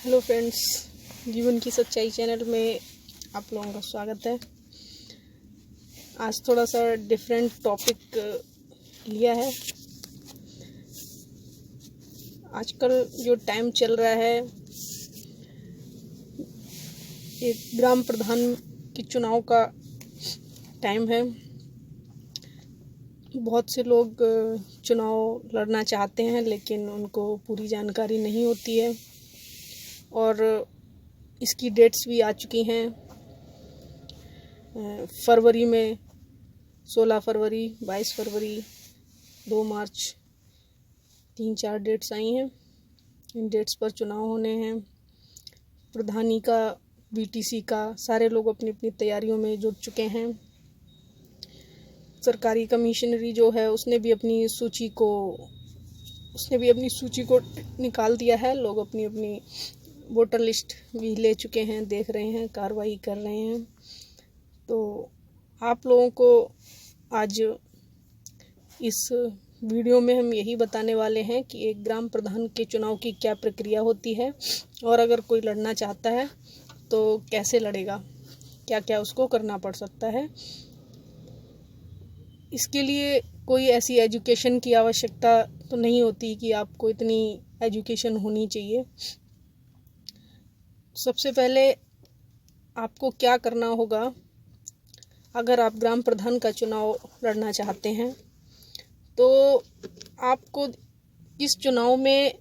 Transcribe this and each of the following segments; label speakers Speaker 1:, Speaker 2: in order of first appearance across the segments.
Speaker 1: Hello friends, जीवन की सच्चाई चैनल में आप लोगों का स्वागत है। आज थोड़ा सा डिफरेंट टॉपिक लिया है। आजकल जो टाइम चल रहा है, एक ग्राम प्रधान के चुनाव का टाइम है। बहुत से लोग चुनाव लड़ना चाहते हैं, लेकिन उनको पूरी जानकारी नहीं होती है और इसकी डेट्स भी आ चुकी हैं। फरवरी में 16 फरवरी, 22 फरवरी, 2 मार्च 3-4 डेट्स आई हैं। इन डेट्स पर चुनाव होने हैं। प्रधानी का, बीटीसी का, सारे लोग अपनी अपनी तैयारियों में जुट चुके हैं। सरकारी कमिश्नरी जो है उसने भी अपनी सूची को निकाल दिया है। लोग अपनी अपनी वोटर लिस्ट भी ले चुके हैं, देख रहे हैं, कार्रवाई कर रहे हैं। तो आप लोगों को आज इस वीडियो में हम यही बताने वाले हैं कि एक ग्राम प्रधान के चुनाव की क्या प्रक्रिया होती है और अगर कोई लड़ना चाहता है तो कैसे लड़ेगा, क्या क्या उसको करना पड़ सकता है। इसके लिए कोई ऐसी एजुकेशन की आवश्यकता तो नहीं होती कि आपको इतनी एजुकेशन होनी चाहिए। सबसे पहले आपको क्या करना होगा, अगर आप ग्राम प्रधान का चुनाव लड़ना चाहते हैं तो आपको इस चुनाव में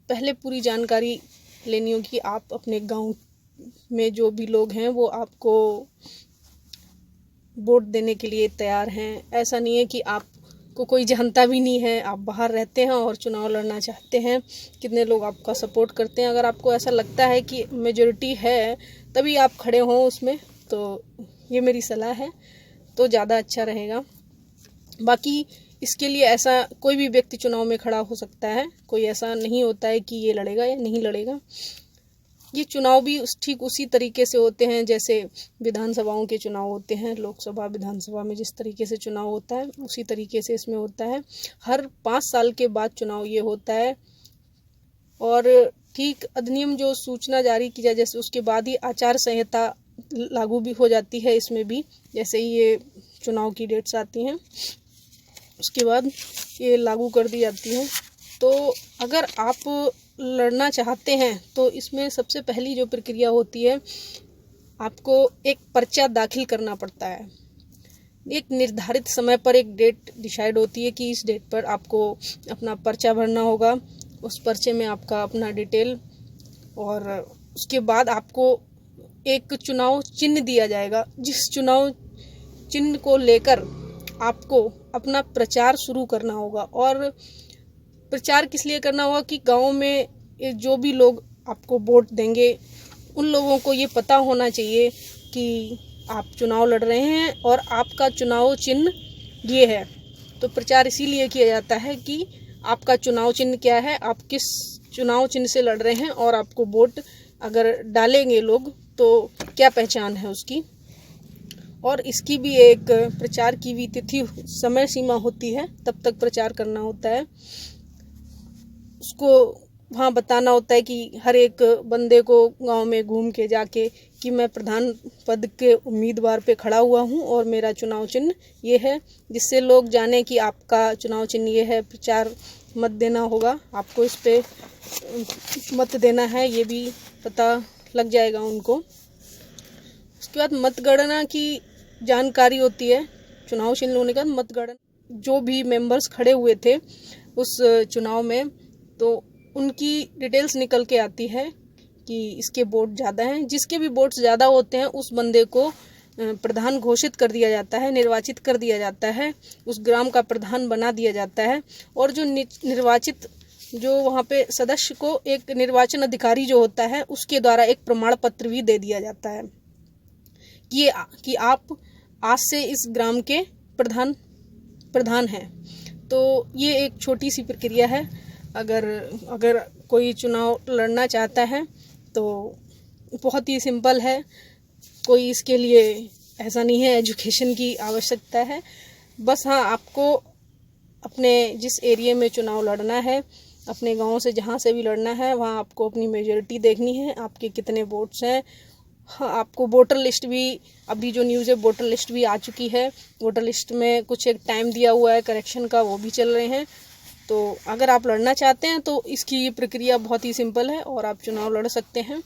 Speaker 1: पहले पूरी जानकारी लेनी होगी। आप अपने गांव में जो भी लोग हैं वो आपको वोट देने के लिए तैयार हैं। ऐसा नहीं है कि आपको कोई जानता भी नहीं है, आप बाहर रहते हैं और चुनाव लड़ना चाहते हैं। कितने लोग आपका सपोर्ट करते हैं। अगर आपको ऐसा लगता है कि मेजॉरिटी है तभी आप खड़े हों उसमें, तो ये मेरी सलाह है, तो ज़्यादा अच्छा रहेगा। बाकी इसके लिए ऐसा कोई भी व्यक्ति चुनाव में खड़ा हो सकता है, कोई ऐसा नहीं होता है कि ये लड़ेगा या नहीं लड़ेगा। ये चुनाव भी ठीक उसी तरीके से होते हैं जैसे विधानसभाओं के चुनाव होते हैं। लोकसभा, विधानसभा में जिस तरीके से चुनाव होता है उसी तरीके से इसमें होता है। हर 5 साल के बाद चुनाव ये होता है और ठीक अधिनियम जो सूचना जारी की जाए जैसे उसके बाद ही आचार संहिता लागू भी हो जाती है। इसमें भी जैसे ही ये चुनाव की डेट्स आती हैं उसके बाद ये लागू कर दी जाती है। तो अगर आप लड़ना चाहते हैं तो इसमें सबसे पहली जो प्रक्रिया होती है, आपको एक पर्चा दाखिल करना पड़ता है। एक निर्धारित समय पर एक डेट डिसाइड होती है कि इस डेट पर आपको अपना पर्चा भरना होगा। उस पर्चे में आपका अपना डिटेल और उसके बाद आपको एक चुनाव चिन्ह दिया जाएगा, जिस चुनाव चिन्ह को लेकर आपको अपना प्रचार शुरू करना होगा। और प्रचार किस लिए करना होगा कि गांव में जो भी लोग आपको वोट देंगे उन लोगों को ये पता होना चाहिए कि आप चुनाव लड़ रहे हैं और आपका चुनाव चिन्ह ये है। तो प्रचार इसीलिए किया जाता है कि आपका चुनाव चिन्ह क्या है, आप किस चुनाव चिन्ह से लड़ रहे हैं और आपको वोट अगर डालेंगे लोग तो क्या पहचान है उसकी। और इसकी भी एक प्रचार की भी तिथि, समय सीमा होती है, तब तक प्रचार करना होता है। उसको वहाँ बताना होता है कि हर एक बंदे को गांव में घूम के जाके कि मैं प्रधान पद के उम्मीदवार पे खड़ा हुआ हूँ और मेरा चुनाव चिन्ह ये है, जिससे लोग जाने कि आपका चुनाव चिन्ह ये है। प्रचार मत देना होगा, आपको इस पे मत देना है, ये भी पता लग जाएगा उनको। उसके बाद मतगणना की जानकारी होती है। चुनाव चिन्ह होने का मतगणना, जो भी मेंबर्स खड़े हुए थे उस चुनाव में, तो उनकी डिटेल्स निकल के आती है कि इसके वोट ज़्यादा हैं। जिसके भी वोट ज़्यादा होते हैं उस बंदे को प्रधान घोषित कर दिया जाता है, निर्वाचित कर दिया जाता है, उस ग्राम का प्रधान बना दिया जाता है। और जो निर्वाचित, जो वहाँ पे सदस्य को एक निर्वाचन अधिकारी जो होता है उसके द्वारा एक प्रमाण पत्र भी दे दिया जाता है कि आप आज से इस ग्राम के प्रधान हैं। तो ये एक छोटी सी प्रक्रिया है। अगर कोई चुनाव लड़ना चाहता है तो बहुत ही सिंपल है, कोई इसके लिए ऐसा नहीं है एजुकेशन की आवश्यकता है। बस हाँ, आपको अपने जिस एरिया में चुनाव लड़ना है अपने गांव से जहां से भी लड़ना है वहां आपको अपनी मेजॉरिटी देखनी है, आपके कितने वोट्स हैं। हाँ, आपको वोटर लिस्ट भी, अभी जो न्यूज़ है वोटर लिस्ट भी आ चुकी है। वोटर लिस्ट में कुछ एक टाइम दिया हुआ है करेक्शन का, वो भी चल रहे हैं। तो अगर आप लड़ना चाहते हैं तो इसकी प्रक्रिया बहुत ही सिंपल है और आप चुनाव लड़ सकते हैं।